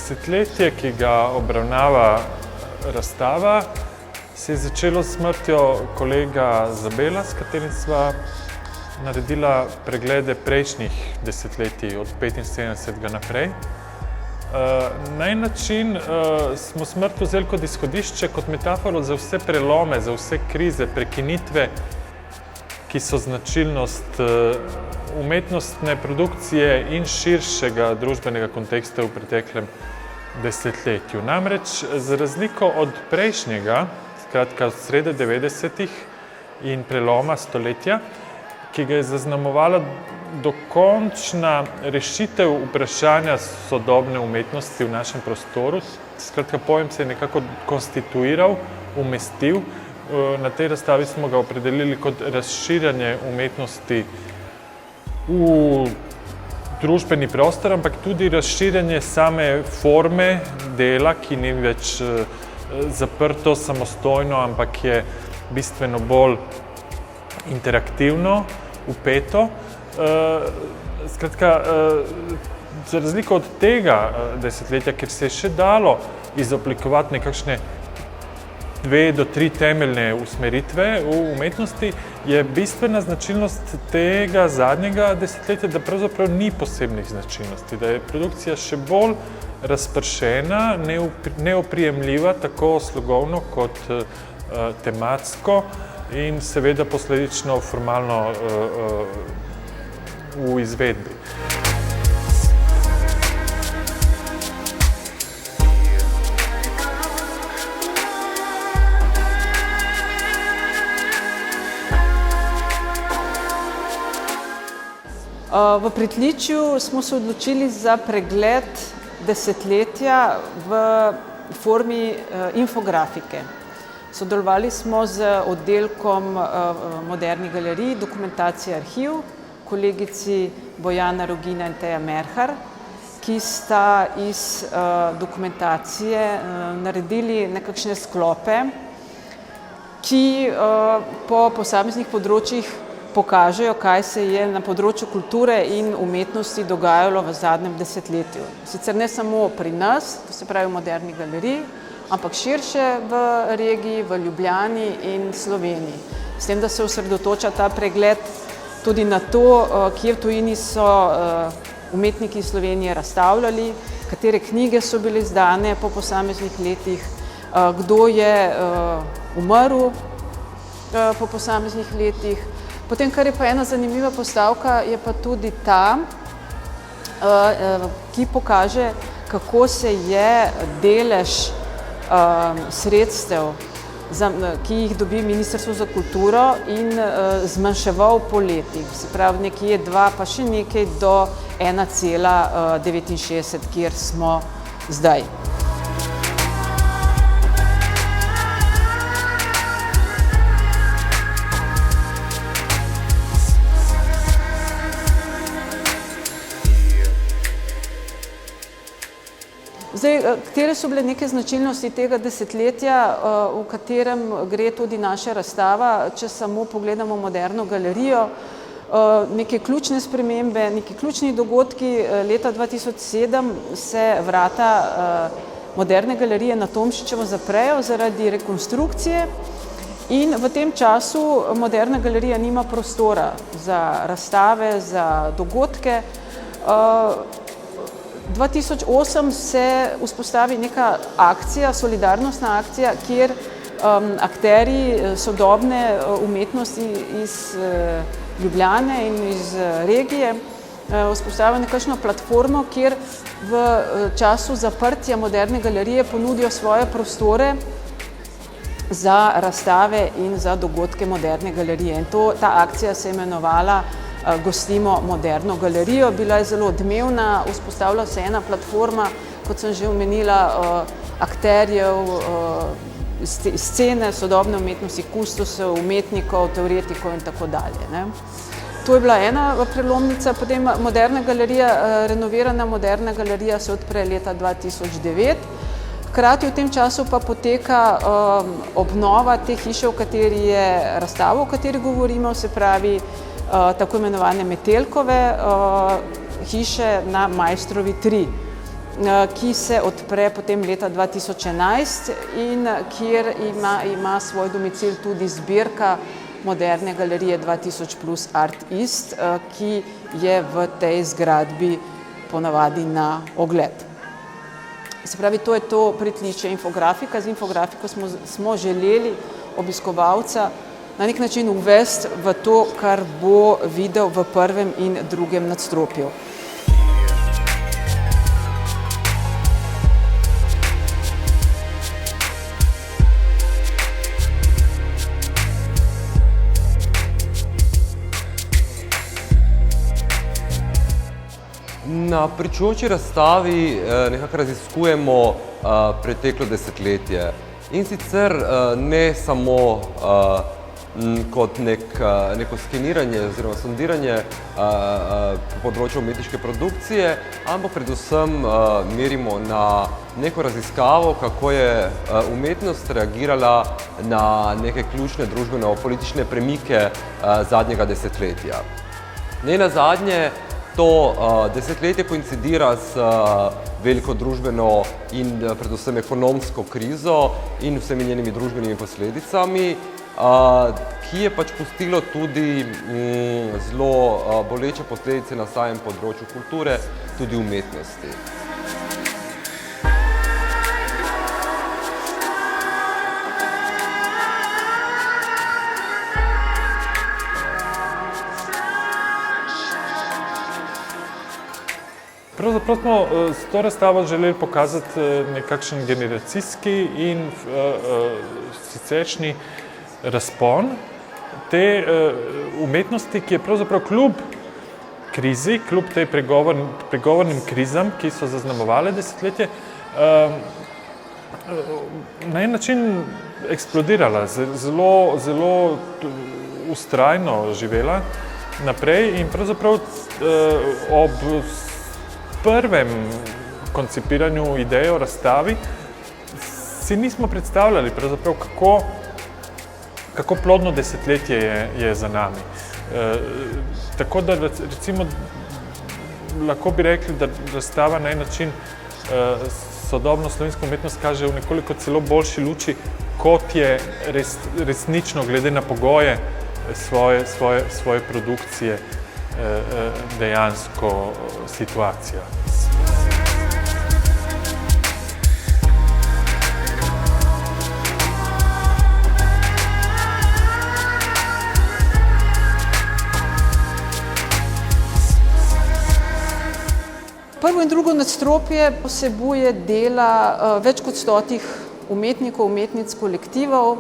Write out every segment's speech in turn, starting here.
Desetletje, ki ga obravnava razstava, se je začelo s smrtjo kolega Zabela, s katerim sva naredila preglede prejšnjih desetletij, od 75. naprej. Na en način smo smrt vzeli kot izhodišče, kot metaforo za vse prelome, za vse krize, prekinitve, ki so značilnost umetnostne produkcije in širšega družbenega konteksta v preteklem desetletju. Namreč, za razliko od prejšnjega, skratka od srede 90-ih in preloma stoletja, ki ga je zaznamovala dokončna rešitev vprašanja sodobne umetnosti v našem prostoru. Skratka, pojem se je nekako konstituiral, umestil. Na tej razstavi smo ga opredelili kot razširjanje umetnosti v družbeni prostor, ampak tudi razširjanje same forme dela, ki ni več zaprto, samostojno, ampak je bistveno bolj interaktivno, vpeto. Skratka, za razliko od tega desetletja, kjer se je še dalo izoblikovati nekakšne 2 do 3 temeljne usmeritve v umetnosti, je bistvena značilnost tega zadnjega desetletja, da pravzaprav ni posebnih značilnosti, da je produkcija še bolj razpršena, neoprijemljiva, tako slogovno kot tematsko in seveda posledično formalno v izvedbi. V pritličju smo se odločili za pregled desetletja v formi infografike. Sodelovali smo z oddelkom Modernih galerij, dokumentacije arhiv, kolegici Bojana Rogina in Teja Merhar, ki sta iz dokumentacije naredili nekakšne sklope, ki po posameznih področjih pokažejo, kaj se je na področju kulture in umetnosti dogajalo v zadnjem desetletju. Sicer ne samo pri nas, to se pravi v Modernih galerij, ampak širše v regiji, v Ljubljani in Sloveniji. S tem, da se osredotoča ta pregled tudi na to, kje v tujini so umetniki iz Slovenije razstavljali, katere knjige so bile izdane po posameznih letih, kdo je umrl po posameznih letih. Potem, kar je pa ena zanimiva postavka, je pa tudi ta, ki pokaže, kako se je delež sredstev, ki jih dobi Ministrstvo za kulturo, in zmanjševal po letih. Se pravi, nekje 2, pa še nekaj do 1,69, kjer smo zdaj. Zdaj, katere so bile neke značilnosti tega desetletja, v katerem gre tudi naša razstava, če samo pogledamo Moderno galerijo, neke ključne spremembe, neki ključni dogodki. Leta 2007 se vrata Moderne galerije na Tomšičevo zaprejo zaradi rekonstrukcije in v tem času Moderna galerija nima prostora za razstave, za dogodke. 2008 se vzpostavi neka akcija, solidarnostna akcija, kjer akterji sodobne umetnosti iz Ljubljane in iz regije vzpostavijo nekakšno platformo, kjer v času zaprtja Moderne galerije ponudijo svoje prostore za razstave in za dogodke Moderne galerije. In ta akcija se je imenovala Gostimo Moderno galerijo. Bila je zelo odmevna, vzpostavila se ena platforma, kot sem že omenila, akterjev, scene sodobne umetnosti, kustosov, umetnikov, teoretikov in tako dalje. To je bila ena prelomnica. Potem Moderna galerija, renovirana Moderna galerija se odpre leta 2009. Hkrati v tem času pa poteka obnova te hiše, v kateri je razstava, o kateri govorimo, se pravi tako imenovane Metelkove hiše na Maistrovi 3. ki se odpre potem leta 2011 in kjer ima svoj domicil tudi zbirka moderne galerije 2000 plus Art East, ki je v tej zgradbi ponavadi na ogled. Se pravi, to je to pritličje infografika. Z infografiko smo želeli obiskovalca na nek način uvesti v to, kar bo videl v prvem in drugem nadstropju. Na pričujoči razstavi nekako raziskujemo preteklo desetletje in sicer ne samo kot neko skeniranje oziroma sondiranje po področju umetniške produkcije, ampak predvsem merimo na neko raziskavo, kako je umetnost reagirala na neke ključne družbeno-politične premike zadnjega desetletja. Ne nazadnje, to desetletje koincidira s veliko družbeno in predvsem ekonomsko krizo in vsemi njenimi družbenimi posledicami, ki je pač pustilo tudi zelo boleče posledice na samem področju kulture, tudi umetnosti. Pravzaprav smo s to razstavo želeli pokazati nekakšen generacijski in siceršnji razpon te umetnosti, ki je pravzaprav kljub krizi, kljub tej pregovornim krizam, ki so zaznamovale desetletje, na en način eksplodirala, zelo vztrajno živela naprej in pravzaprav ob prvem koncipiranju ideje o razstavi si nismo predstavljali pravzaprav, kako plodno desetletje je za nami. Tako da recimo lahko bi rekli, da razstava na en način sodobno slovensko umetnost kaže v nekoliko celo boljši luči, kot je resnično glede na pogoje svoje produkcije dejansko situacija. Prvo in drugo nadstropje vsebuje dela več kot 100 umetnikov, umetnic, kolektivov,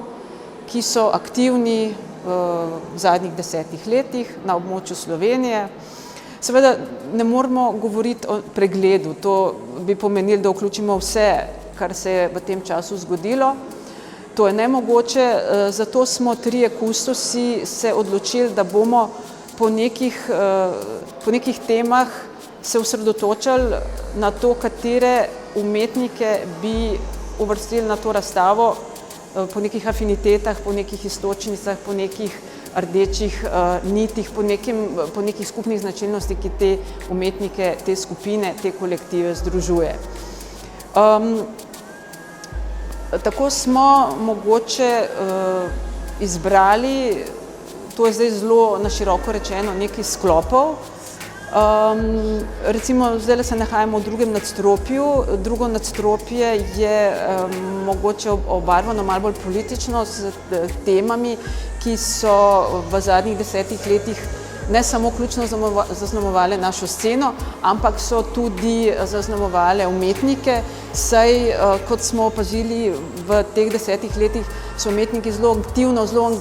ki so aktivni v zadnjih 10 letih na območju Slovenije. Seveda ne moremo govoriti o pregledu, to bi pomenilo, da vključimo vse, kar se je v tem času zgodilo. To je nemogoče, zato smo trije kustosi se odločili, da bomo po nekih temah se osredotočali na to, katere umetnike bi uvrstili na to razstavo po nekih afinitetah, po nekih iztočnicah, po nekih rdečih nitih, po nekih skupnih značilnostih, ki te umetnike, te skupine, te kolektive združuje. Tako smo mogoče izbrali, to je zdaj zelo na široko rečeno, nekaj sklopov. Recimo, zdaj se nahajamo v drugem nadstropju. Drugo nadstropje je mogoče obarvano malo bolj politično s temami, ki so v zadnjih 10 letih ne samo ključno zaznamovale našo sceno, ampak so tudi zaznamovale umetnike, saj, kot smo opazili v teh 10 letih, se umetniki zelo aktivno, zelo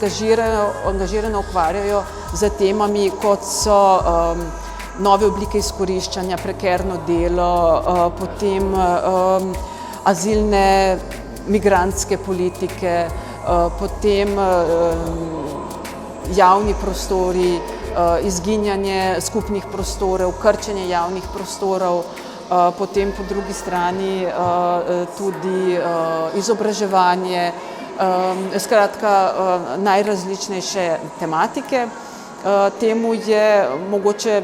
angažirano ukvarjajo z temami, kot so nove oblike izkoriščanja, prekerno delo, potem azilne migrantske politike, potem javni prostori, izginjanje skupnih prostorov, krčenje javnih prostorov, potem po drugi strani tudi izobraževanje, skratka najrazličnejše tematike. Temu je mogoče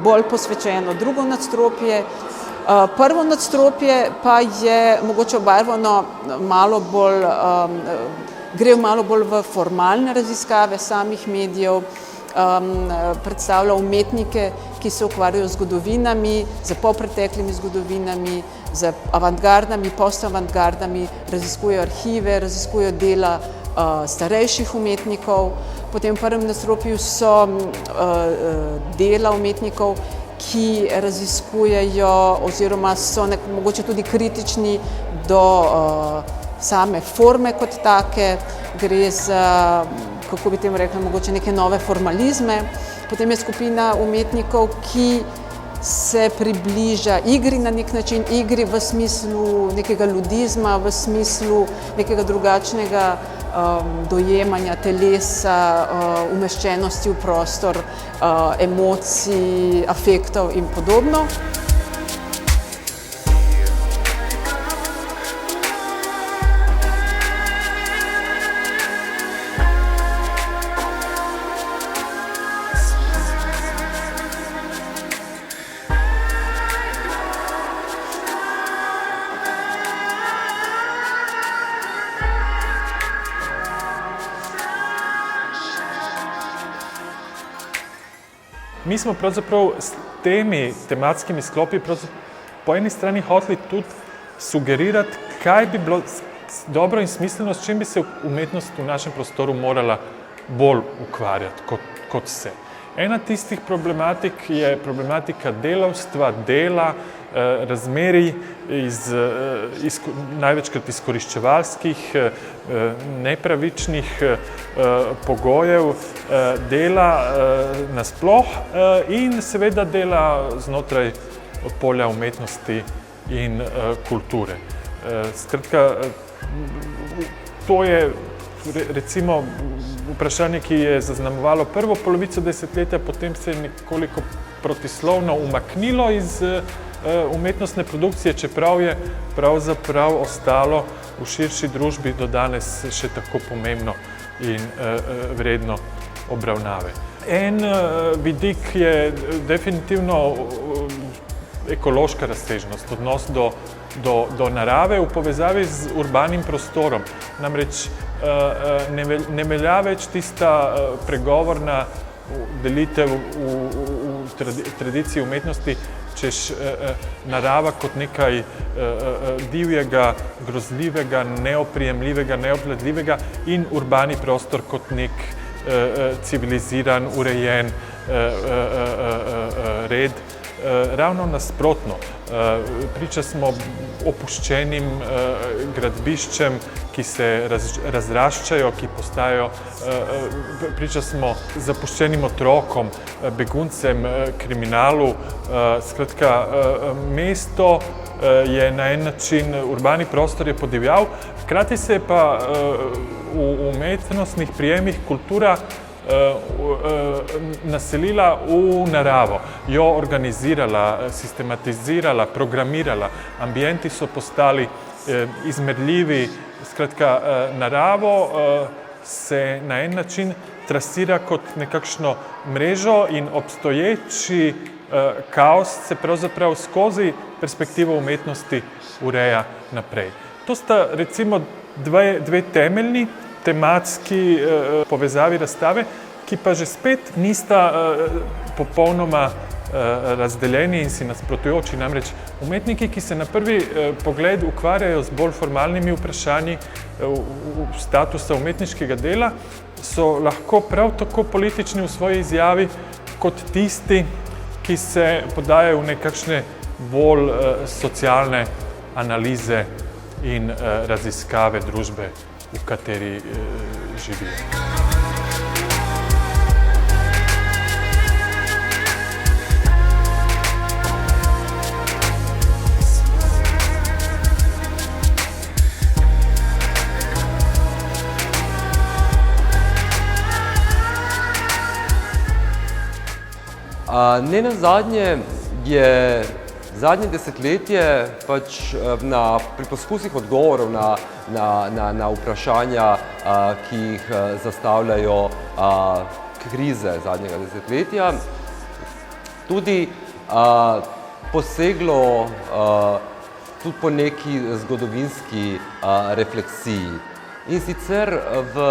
bolj posvečeno drugo nadstropje. Prvo nadstropje pa je mogoče obarvano malo bolj, gre malo bolj v formalne raziskave samih medijev, predstavlja umetnike, ki se ukvarjajo z zgodovinami, z polpreteklimi zgodovinami, z avantgardami, postavantgardami, raziskujejo arhive, raziskujejo dela starejših umetnikov. Potem v prvem nadstropju so dela umetnikov, ki raziskujejo oziroma so mogoče tudi kritični do same forme kot take. Gre za, kako bi temu rekla, mogoče neke nove formalizme. Potem je skupina umetnikov, ki se približa igri na nek način, igri v smislu nekega ludizma, v smislu nekega drugačnega dojemanja telesa, umeščenosti v prostor, emocij, afektov in podobno. Mi smo pravzaprav s temi tematskimi sklopi po eni strani hoteli tudi sugerirati, kaj bi bilo dobro in smiselno, s čim bi se umetnost v našem prostoru morala bolj ukvarjati kot se. Ena tistih problematik je problematika delavstva, dela, razmerij največkrat izkoriščevalskih, nepravičnih pogojev dela nasploh in seveda dela znotraj polja umetnosti in kulture. Skratka, to je recimo vprašanje, ki je zaznamovalo prvo polovico desetletja, potem se je nekoliko protislovno umaknilo iz umetnostne produkcije, čeprav je pravzaprav ostalo v širši družbi do danes še tako pomembno in vredno obravnave. En vidik je definitivno ekološka razsežnost, odnos do narave v povezavi z urbanim prostorom. Namreč ne velja več tista pregovorna delitev v tradiciji umetnosti, češ narava kot nekaj divjega, grozljivega, neoprijemljivega, neobvladljivega in urbani prostor kot nek civiliziran, urejen red. Ravno nasprotno, priča smo opuščenim gradbiščem, ki se razraščajo, ki postajajo, priča smo zapuščenim otrokom, beguncem, kriminalu. Skratka, mesto je na en način, urbani prostor je podivjal, hkrati se je pa v umetnostnih prijemih kultura naselila v naravo, jo organizirala, sistematizirala, programirala. Ambienti so postali izmerljivi. Skratka, naravo se na en način trasira kot nekakšno mrežo in obstoječi kaos se pravzaprav skozi perspektivo umetnosti ureja naprej. To sta recimo dve temeljni tematski povezavi razstave, ki pa že spet nista popolnoma razdeljeni in si nasprotujoči. Namreč umetniki, ki se na prvi pogled ukvarjajo z bolj formalnimi vprašanji statusa umetniškega dela, so lahko prav tako politični v svoji izjavi kot tisti, ki se podajajo v nekakšne bolj socialne analize in raziskave družbe, v kateri živijo. Nenazadnje je zadnje desetletje pač pri poskusih odgovorov na vprašanja, ki jih zastavljajo krize zadnjega desetletja, tudi poseglo tudi po neki zgodovinski refleksiji. In sicer v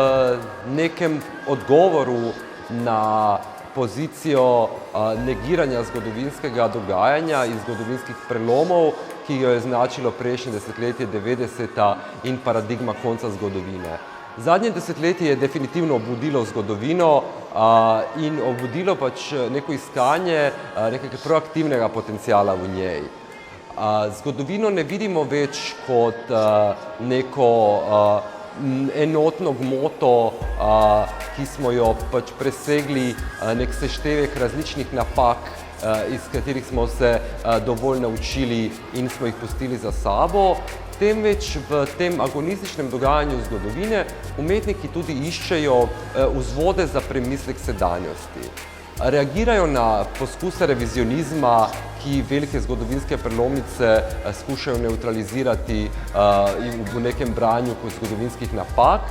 nekem odgovoru na pozicijo negiranja zgodovinskega dogajanja in zgodovinskih prelomov, ki jo je značilo prejšnje desetletje 90. in paradigma konca zgodovine. Zadnje desetletje je definitivno obudilo zgodovino in obudilo pač neko iskanje nekega proaktivnega potenciala v njej. Zgodovino ne vidimo več kot neko enotno gmoto, ki smo jo pač presegli nek seštevek različnih napak, iz katerih smo se dovolj naučili in smo jih pustili za sabo, temveč v tem agonističnem dogajanju zgodovine umetniki tudi iščejo vzvode za premislek sedanjosti. Reagirajo na poskuse revizionizma, ki velike zgodovinske prelomnice skušajo nevtralizirati v nekem branju zgodovinskih napak.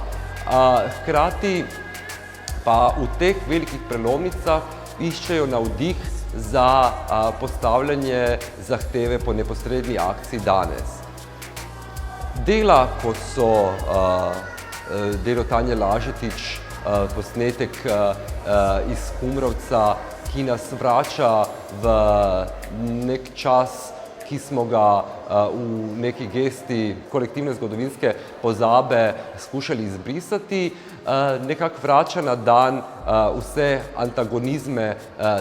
Hkrati pa v teh velikih prelomnicah iščejo navdih za postavljanje zahteve po neposredni akciji danes. Dela, kot so delo Tanje Lažetič, posnetek iz Kumrovca, ki nas vrača v nek čas, ki smo ga v neki gesti kolektivne zgodovinske pozabe skušali izbrisati, nekako vrača na dan vse antagonizme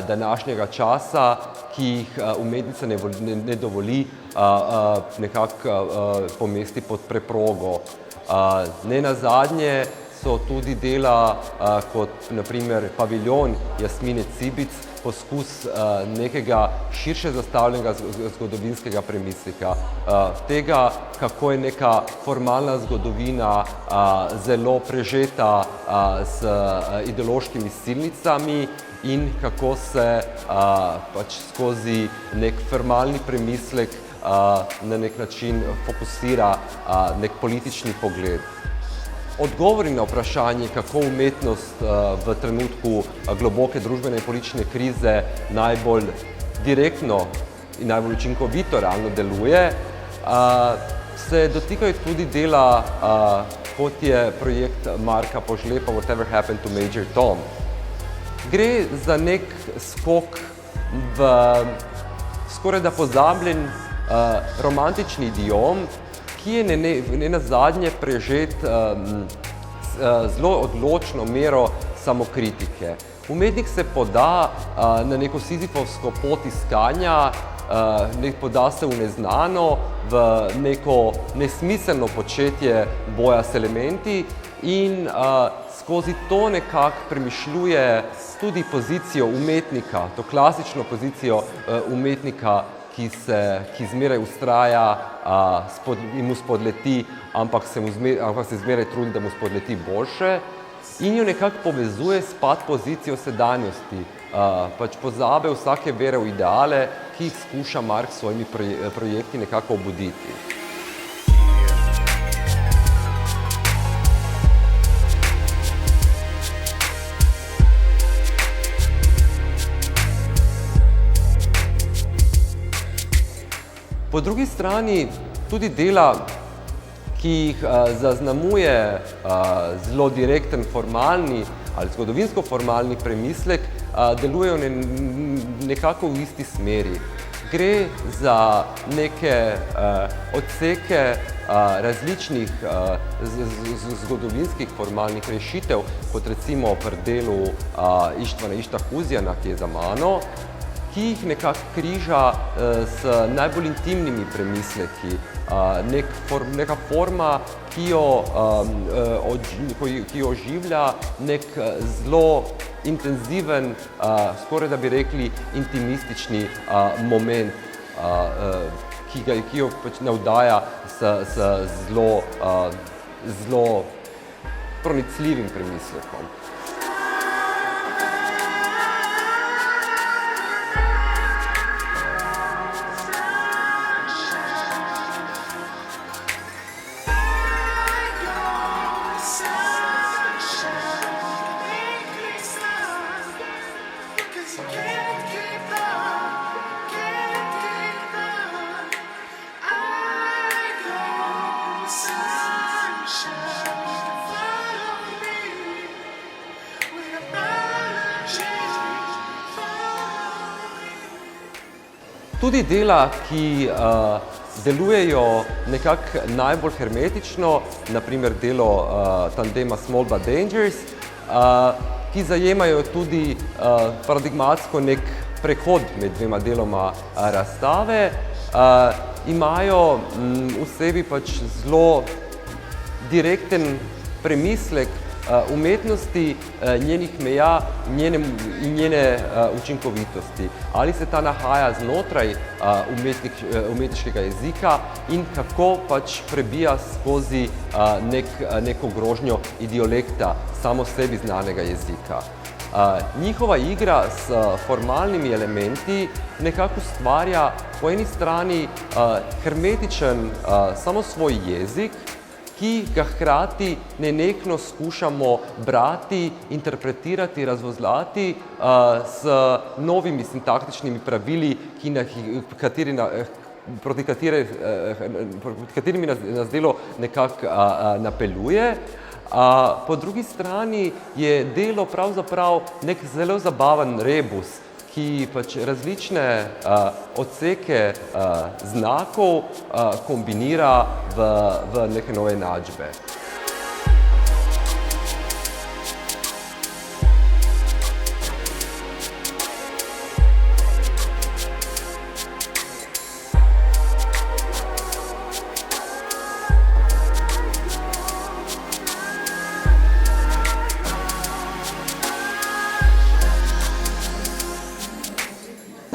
današnjega časa, ki jih umetnica ne dovoli nekako pomesti pod preprogo. Nenazadnje so tudi dela kot naprimer Paviljon Jasmine Cibic poskus nekega širše zastavljenega zgodovinskega premisleka. Tega, kako je neka formalna zgodovina zelo prežeta s ideološkimi silnicami in kako se pač skozi nek formalni premislek na nek način fokusira nek politični pogled. Odgovori na vprašanje, kako umetnost v trenutku globoke družbene in politične krize najbolj direktno in najbolj učinkovito realno deluje, se dotikajo tudi dela, kot je projekt Marka Požlepa Whatever Happened to Major Tom. Gre za nek skok v skorajda pozabljen romantični idiom, ki je nenazadnje prežet zelo odločno mero samokritike. Umetnik se poda na neko sizifovsko pot iskanja, poda se v neznano, v neko nesmiselno početje boja s elementi in skozi to nekako premišljuje tudi pozicijo umetnika, to klasično pozicijo umetnika, ki zmeraj vztraja in mu spodleti, ampak se zmeraj trudi, da mu spodleti boljše in jo nekako povezuje s pozicijo sedanjosti, pač pozabe vsake vere v ideale, ki jih skuša Mark s svojimi projekti nekako obuditi. Po drugi strani tudi dela, ki jih zaznamuje zelo direkten formalni ali zgodovinsko formalni premislek, delujejo nekako v isti smeri. Gre za neke odseke različnih zgodovinskih formalnih rešitev, kot recimo pri delu Ištvana Ištahuzjana, ki je za mano, ki jih nekako križa s najbolj intimnimi premisleki. Neka forma, ki jo oživlja nek zelo intenziven, skoraj da bi rekli intimistični moment, ki jo pač navdaja s zelo pronicljivim premislekom. tudi dela, ki delujejo nekako najbolj hermetično, naprimer delo tandema Small but Dangerous, ki zajemajo tudi paradigmatsko nek prehod med dvema deloma razstave, imajo v sebi pač zelo direkten premislek umetnosti, njenih meja in njene učinkovitosti. Ali se ta nahaja znotraj umetniškega jezika in kako pač prebija skozi neko grožnjo idiolekta samo sebi znanega jezika. Njihova igra s formalnimi elementi nekako ustvarja po eni strani hermetičen samosvoj jezik, ki ga hkrati nenehno skušamo brati, interpretirati, razvozlati s novimi sintaktičnimi pravili, proti katerimi nas delo nekako napeljuje. Po drugi strani je delo pravzaprav nek zelo zabaven rebus, ki pač različne odseke znakov kombinira v neke nove enačbe.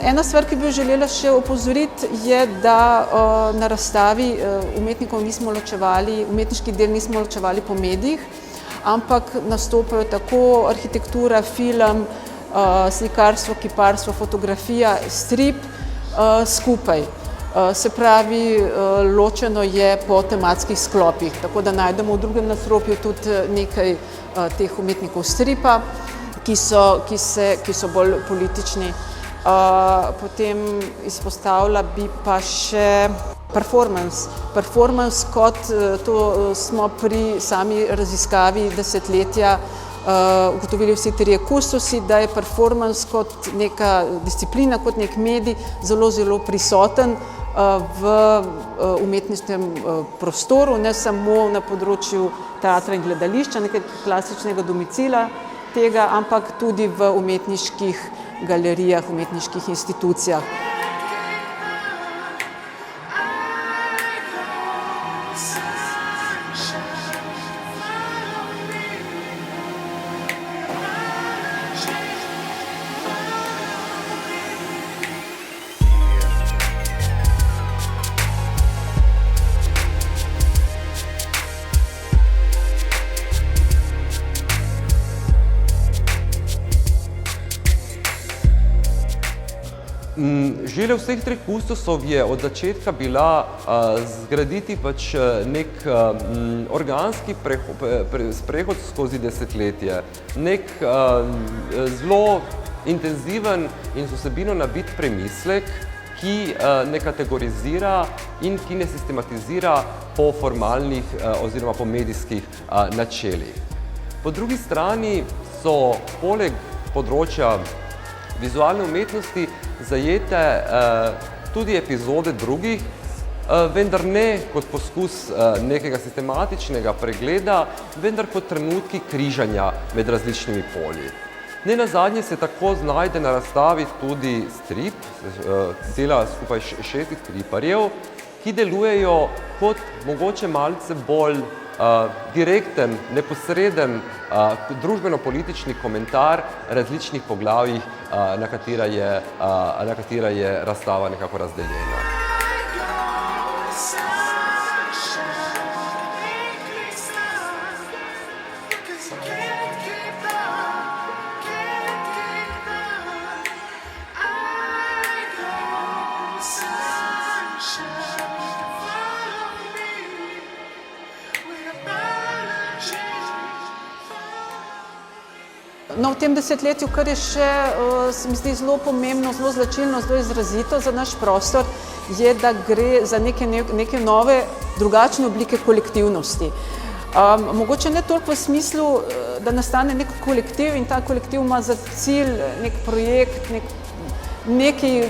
Ena stvar, ki bi jo želela še opozoriti, je, da na razstavi umetniških del nismo ločevali po medijih, ampak nastopajo tako arhitektura, film, slikarstvo, kiparstvo, fotografija, strip skupaj. Se pravi, ločeno je po tematskih sklopih, tako da najdemo v drugem nadstropju tudi nekaj teh umetnikov stripa, ki so bolj politični. Potem izpostavila bi pa še performance. Performance kot to smo pri sami raziskavi desetletja ugotovili vsi trije kustosi, da je performance kot neka disciplina, kot nek medij zelo, zelo prisoten v umetniškem prostoru, ne samo na področju teatra in gledališča, nekaj klasičnega domicila tega, ampak tudi v umetniških galerijah, umetniških institucijah. Želja vseh treh kustosov je od začetka bila zgraditi pač nek organski sprehod skozi desetletje, nek zelo intenziven in z vsebino nabit premislek, ki ne kategorizira in ki ne sistematizira po formalnih oziroma po medijskih načelih. Po drugi strani so poleg področja vizualne umetnosti zajete tudi epizode drugih, vendar ne kot poskus nekega sistematičnega pregleda, vendar kot trenutki križanja med različnimi polji. Nenazadnje se tako znajde na razstavi tudi strip, dela skupaj 6 striparjev, ki delujejo kot mogoče malce bolj direkten, neposreden družbeno-politični komentar različnih poglavij, na katera je razstava nekako razdeljena. No, v tem desetletju, kar je še, se mi zdi zelo pomembno, zelo značilno, zelo izrazito za naš prostor, je, da gre za neke nove, drugačne oblike kolektivnosti. Mogoče ne toliko v smislu, da nastane nek kolektiv in ta kolektiv ima za cilj nek projekt, nekaj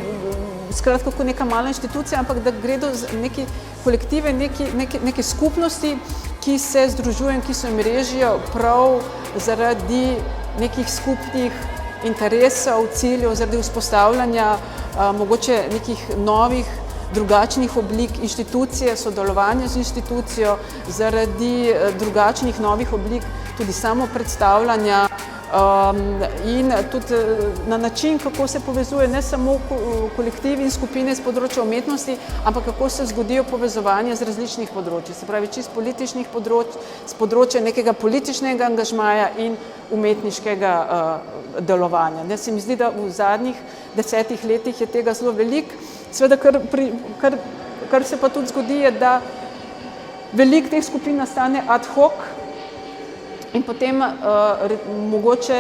skratka kot neka mala inštitucija, ampak da gredo neki kolektive, neke skupnosti, ki se združujejo in ki se mrežijo prav zaradi nekih skupnih interesov, ciljev, zaradi vzpostavljanja mogoče nekih novih, drugačnih oblik inštitucije, sodelovanja z inštitucijo, zaradi drugačnih novih oblik tudi samopredstavljanja in tudi na način, kako se povezuje ne samo kolektivi in skupine z področja umetnosti, ampak kako se zgodijo povezovanja z različnih področij, se pravi čisto političnih področij, z področja nekega političnega angažmaja in umetniškega delovanja. Se mi zdi, da v zadnjih 10 letih je tega zelo veliko. Seveda, kar se pa tudi zgodi, je, da veliko teh skupin nastane ad hoc in potem mogoče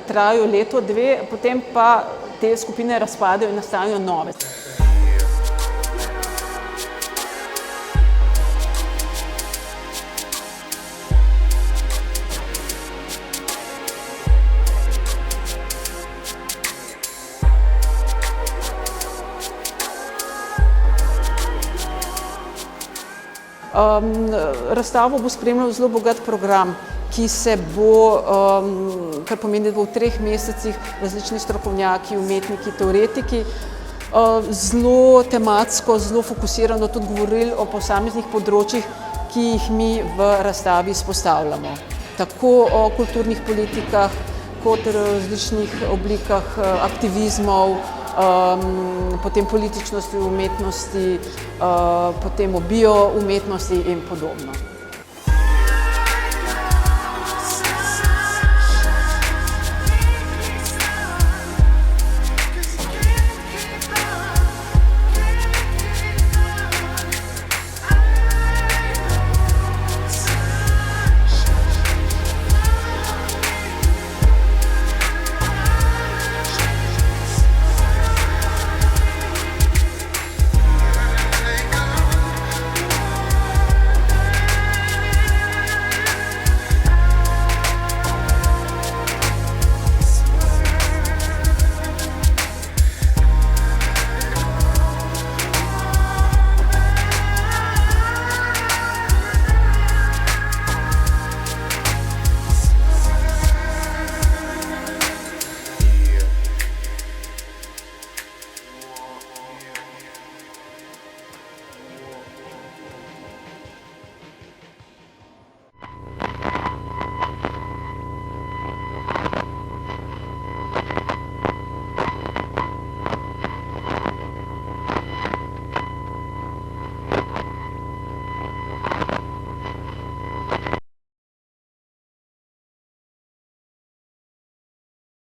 trajajo leto, dve, potem pa te skupine razpadejo in nastanejo nove. Razstavo bo spremljal zelo bogat program, ki se bo, kar pomeni, da bo v 3 mesecih različni strokovnjaki, umetniki, teoretiki zelo tematsko, zelo fokusirano tudi govorili o posameznih področjih, ki jih mi v razstavi izpostavljamo. Tako o kulturnih politikah, kot o različnih oblikah aktivizmov, potem političnosti v umetnosti, potem o bioumetnosti in podobno.